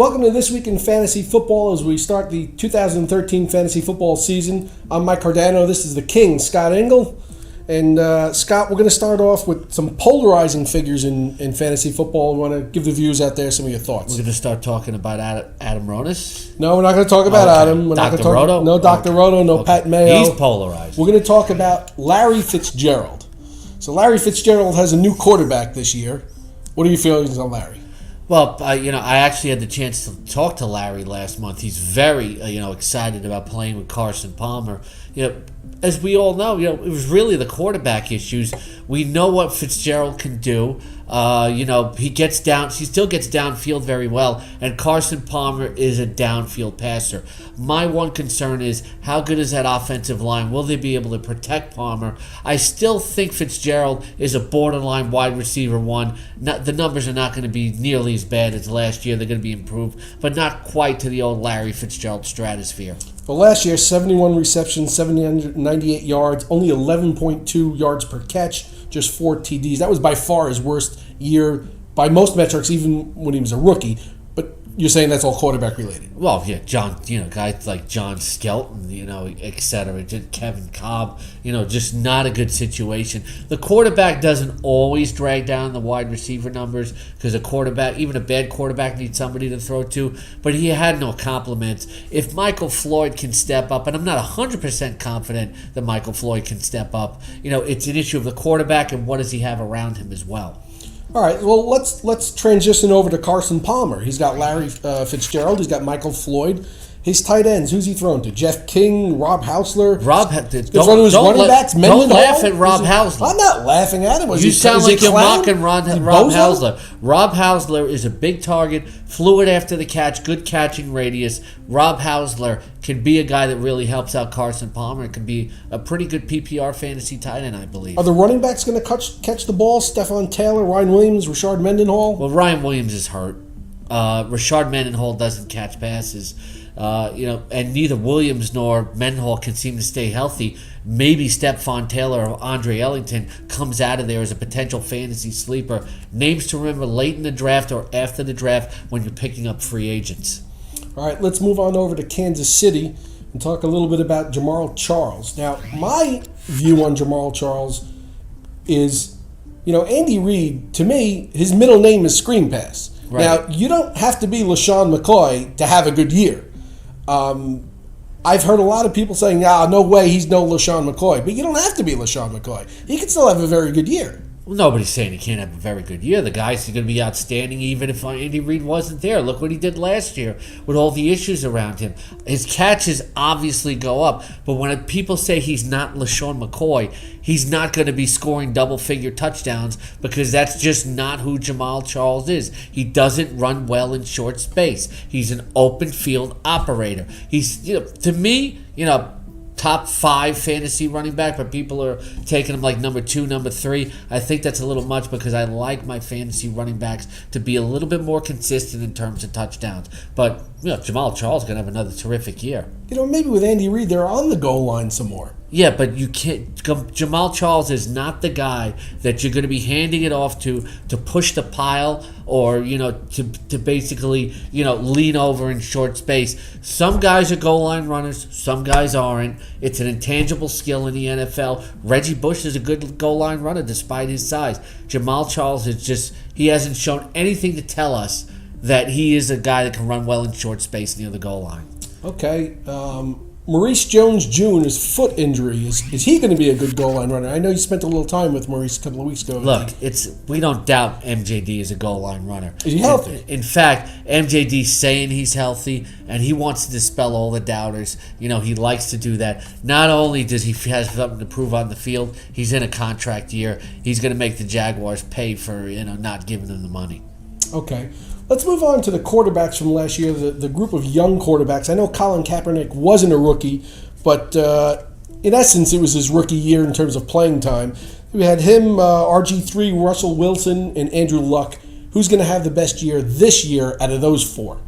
Welcome to This Week in Fantasy Football as we start the 2013 fantasy football season. I'm Mike Cardano. This is the King, Scott Engel. And Scott, we're going to start off with some polarizing figures in fantasy football. We want to give the viewers out there some of your thoughts. We're going to start talking about Adam Ronis? No, we're not going to talk about Adam. We're Dr. not going to Roto? No Dr. Roto, no Pat Mayo. He's polarized. We're going to talk about Larry Fitzgerald. So Larry Fitzgerald has a new quarterback this year. What are your feelings on Larry? Well, I actually had the chance to talk to Larry last month. He's very, excited about playing with Carson Palmer. As we all know, it was really the quarterback issues. We know what Fitzgerald can do. He still gets downfield very well, and Carson Palmer is a downfield passer. My one concern is how good is that offensive line? Will they be able to protect Palmer? I still think Fitzgerald is a borderline wide receiver one. The numbers are not going to be nearly as bad as last year. They're going to be improved, but not quite to the old Larry Fitzgerald stratosphere. Well, last year, 71 receptions, 798 yards, only 11.2 yards per catch, just 4 TDs. That was by far his worst year by most metrics, even when he was a rookie. But you're saying that's all quarterback related? Well, yeah, guys like John Skelton, et cetera, Kevin Cobb, just not a good situation. The quarterback doesn't always drag down the wide receiver numbers because even a bad quarterback needs somebody to throw to, but he had no compliments. If Michael Floyd can step up, and I'm not 100% confident that Michael Floyd can step up, it's an issue of the quarterback and what does he have around him as well. All right, well, let's transition over to Carson Palmer. He's got Larry Fitzgerald. He's got Michael Floyd. His tight ends, who's he throwing to? Jeff King, Rob Hausler? Don't laugh at Rob Hausler. I'm not laughing at him. You sound like you're mocking Rob Hausler. Rob Hausler is a big target, fluid after the catch, good catching radius. Rob Hausler can be a guy that really helps out Carson Palmer. It can be a pretty good PPR fantasy tight end, I believe. Are the running backs going to catch the ball? Stephon Taylor, Ryan Williams, Rashard Mendenhall? Well, Ryan Williams is hurt. Rashard Mendenhall doesn't catch passes. And neither Williams nor Mendenhall can seem to stay healthy. Maybe Stephon Taylor or Andre Ellington comes out of there as a potential fantasy sleeper. Names to remember late in the draft or after the draft when you're picking up free agents. All right, let's move on over to Kansas City and talk a little bit about Jamaal Charles. Now, my view on Jamaal Charles is, Andy Reid, to me, his middle name is Screen Pass. Right. Now, you don't have to be LaShawn McCoy to have a good year. I've heard a lot of people saying, no way, he's no LaShawn McCoy. But you don't have to be LaShawn McCoy. He can still have a very good year. Well, nobody's saying he can't have a very good year. The guy's going to be outstanding even if Andy Reid wasn't there. Look what he did last year with all the issues around him. His catches obviously go up, but when people say he's not LaShawn McCoy, he's not going to be scoring double-figure touchdowns because that's just not who Jamaal Charles is. He doesn't run well in short space. He's an open field operator. He's, to me, top 5 fantasy running back, but people are taking him like number 2, number 3. I think that's a little much because I like my fantasy running backs to be a little bit more consistent in terms of touchdowns. But Jamaal Charles is going to have another terrific year. Maybe with Andy Reid, they're on the goal line some more. Yeah, but you can't. Jamaal Charles is not the guy that you're going to be handing it off to push the pile or to basically lean over in short space. Some guys are goal line runners, some guys aren't. It's an intangible skill in the NFL. Reggie Bush is a good goal line runner despite his size. Jamaal Charles he hasn't shown anything to tell us that he is a guy that can run well in short space near the goal line. Okay. Maurice Jones-Jr.'s foot injury, is he going to be a good goal line runner? I know you spent a little time with Maurice a couple of weeks ago. Look, we don't doubt MJD is a goal line runner. Is he healthy? In fact, MJD's saying he's healthy, and he wants to dispel all the doubters. He likes to do that. Not only does he have something to prove on the field, he's in a contract year. He's going to make the Jaguars pay for not giving him the money. Okay. Let's move on to the quarterbacks from last year, the group of young quarterbacks. I know Colin Kaepernick wasn't a rookie, but in essence, it was his rookie year in terms of playing time. We had him, RG3, Russell Wilson, and Andrew Luck. Who's going to have the best year this year out of those 4?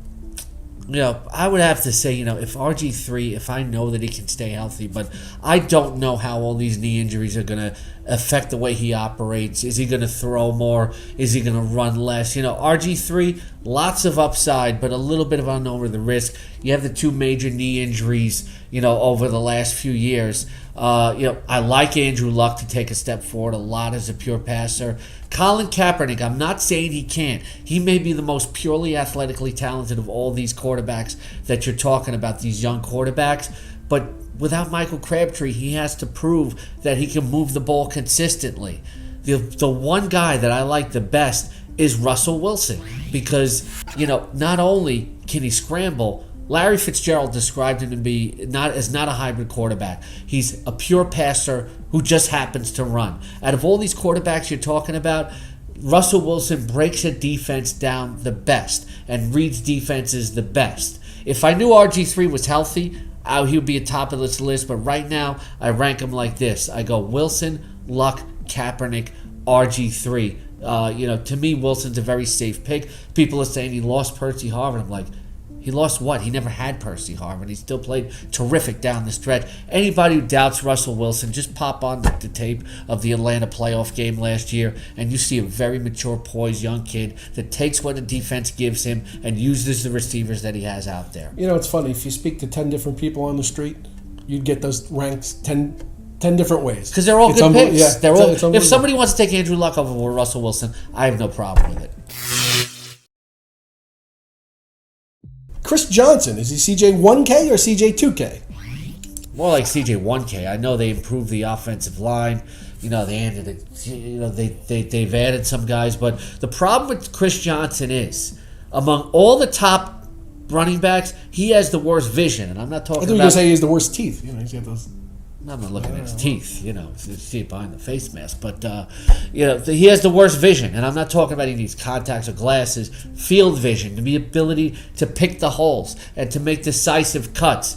I would have to say, if RG3, if I know that he can stay healthy, but I don't know how all these knee injuries are going to affect the way he operates? Is he going to throw more? Is he going to run less? RG3, lots of upside, but a little bit of unknown with the risk. You have the 2 major knee injuries, over the last few years. I like Andrew Luck to take a step forward a lot as a pure passer. Colin Kaepernick, I'm not saying he can't. He may be the most purely athletically talented of all these quarterbacks that you're talking about, these young quarterbacks. But without Michael Crabtree, he has to prove that he can move the ball consistently. The one guy that I like the best is Russell Wilson because, not only can he scramble, Larry Fitzgerald described him to be not a hybrid quarterback. He's a pure passer who just happens to run. Out of all these quarterbacks you're talking about, Russell Wilson breaks a defense down the best and reads defenses the best. If I knew RG3 was healthy, he would be at top of this list, but right now I rank him like this. I go Wilson, Luck, Kaepernick, RG3. To me, Wilson's a very safe pick. People are saying he lost Percy Harvin. I'm like, he lost what? He never had Percy Harvin. He still played terrific down the stretch. Anybody who doubts Russell Wilson, just pop on the tape of the Atlanta playoff game last year, and you see a very mature, poised young kid that takes what the defense gives him and uses the receivers that he has out there. It's funny. If you speak to 10 different people on the street, you'd get those ranks 10 different ways. Because they're all good picks. Yeah, if somebody wants to take Andrew Luck over Russell Wilson, I have no problem with it. Chris Johnson, is he CJ 1K or CJ 2K? More like CJ 1K. I know they improved the offensive line. They ended it. They've added some guys, but the problem with Chris Johnson is among all the top running backs, he has the worst vision, and I'm not talking. I thought you were going to say he has the worst teeth. He's got those. I'm not looking at his teeth, to see it behind the face mask. But, he has the worst vision. And I'm not talking about he needs contacts or glasses. Field vision, the ability to pick the holes and to make decisive cuts.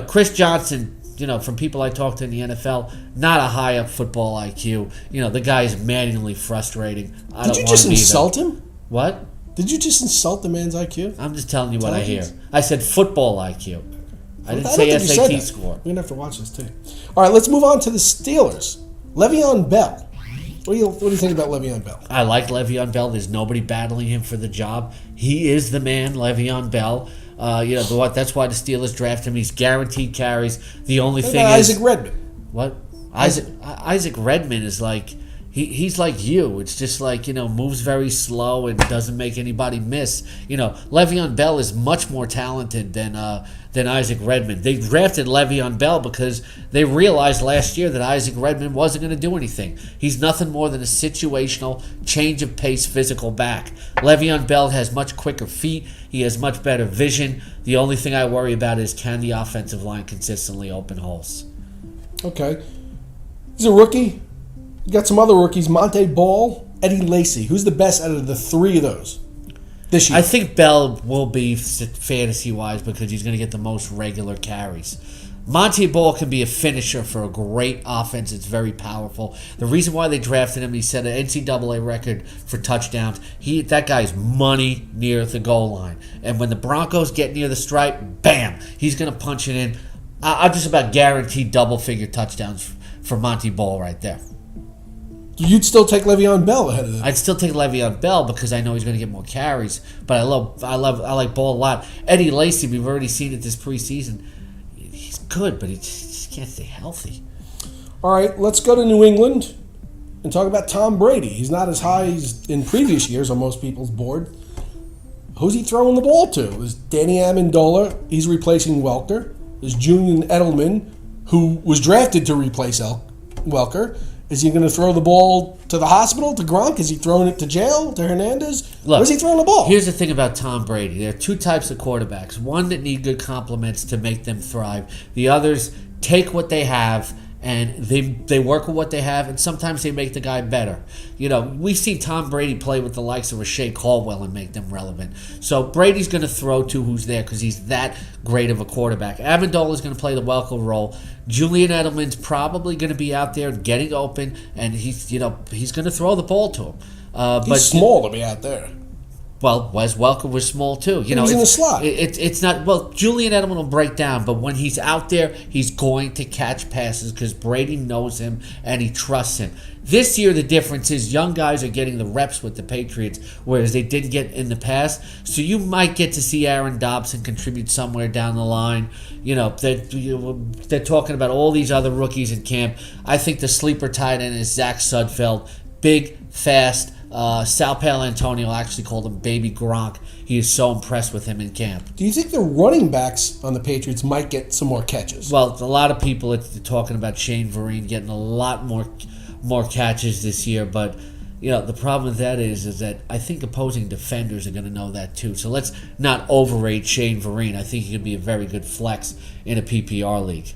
Chris Johnson, from people I talk to in the NFL, not a high up football IQ. The guy is manually frustrating. Did you just insult him? What? Did you just insult the man's IQ? I'm just telling you what I hear. I said football IQ. I didn't say SAT score. We're going to have to watch this tape. All right, let's move on to the Steelers. Le'Veon Bell. What do you think about Le'Veon Bell? I like Le'Veon Bell. There's nobody battling him for the job. He is the man, Le'Veon Bell. That's why the Steelers draft him. He's guaranteed carries. The only thing is Isaac Redman. What? Isaac Redman is like he's like you. It's just like, moves very slow and doesn't make anybody miss. Le'Veon Bell is much more talented than Isaac Redman. They drafted Le'Veon Bell because they realized last year that Isaac Redman wasn't going to do anything. He's nothing more than a situational, change of pace, physical back. Le'Veon Bell has much quicker feet. He has much better vision. The only thing I worry about is can the offensive line consistently open holes. Okay. He's a rookie. You got some other rookies, Monte Ball, Eddie Lacy. Who's the best out of the 3 of those this year? I think Bell will be fantasy-wise because he's going to get the most regular carries. Monte Ball can be a finisher for a great offense. It's very powerful. The reason why they drafted him, he set an NCAA record for touchdowns. That guy's money near the goal line. And when the Broncos get near the stripe, bam, he's going to punch it in. I'm just about guaranteed double-figure touchdowns for Monte Ball right there. You'd still take Le'Veon Bell ahead of him. I'd still take Le'Veon Bell because I know he's going to get more carries. But I like Ball a lot. Eddie Lacy, we've already seen it this preseason. He's good, but he just can't stay healthy. All right, let's go to New England and talk about Tom Brady. He's not as high as in previous years on most people's board. Who's he throwing the ball to? There's Danny Amendola. He's replacing Welker. There's Julian Edelman, who was drafted to replace Welker. Is he going to throw the ball to the hospital, to Gronk? Is he throwing it to jail, to Hernandez? Look, where's he throwing the ball? Here's the thing about Tom Brady. There are 2 types of quarterbacks. One that need good compliments to make them thrive. The others take what they have and they work with what they have, and sometimes they make the guy better. We've seen Tom Brady play with the likes of Rashae Caldwell and make them relevant. So Brady's going to throw to who's there because he's that great of a quarterback. Amendola is going to play the Welker role. Julian Edelman's probably going to be out there getting open, and he's going to throw the ball to him. He's small to be out there. Well, Wes Welker was small too. He was in the slot. It's not. Well, Julian Edelman will break down, but when he's out there, he's going to catch passes because Brady knows him and he trusts him. This year, the difference is young guys are getting the reps with the Patriots, whereas they didn't get in the past. So you might get to see Aaron Dobson contribute somewhere down the line. They're talking about all these other rookies in camp. I think the sleeper tight end is Zach Sudfeld. Big, fast. Sal Paolantonio actually called him Baby Gronk. He is so impressed with him in camp. Do you think the running backs on the Patriots might get some more catches? Well, a lot of people are talking about Shane Vereen getting a lot more catches this year, but the problem with that is that I think opposing defenders are going to know that too. So let's not overrate Shane Vereen. I think he could be a very good flex in a PPR league.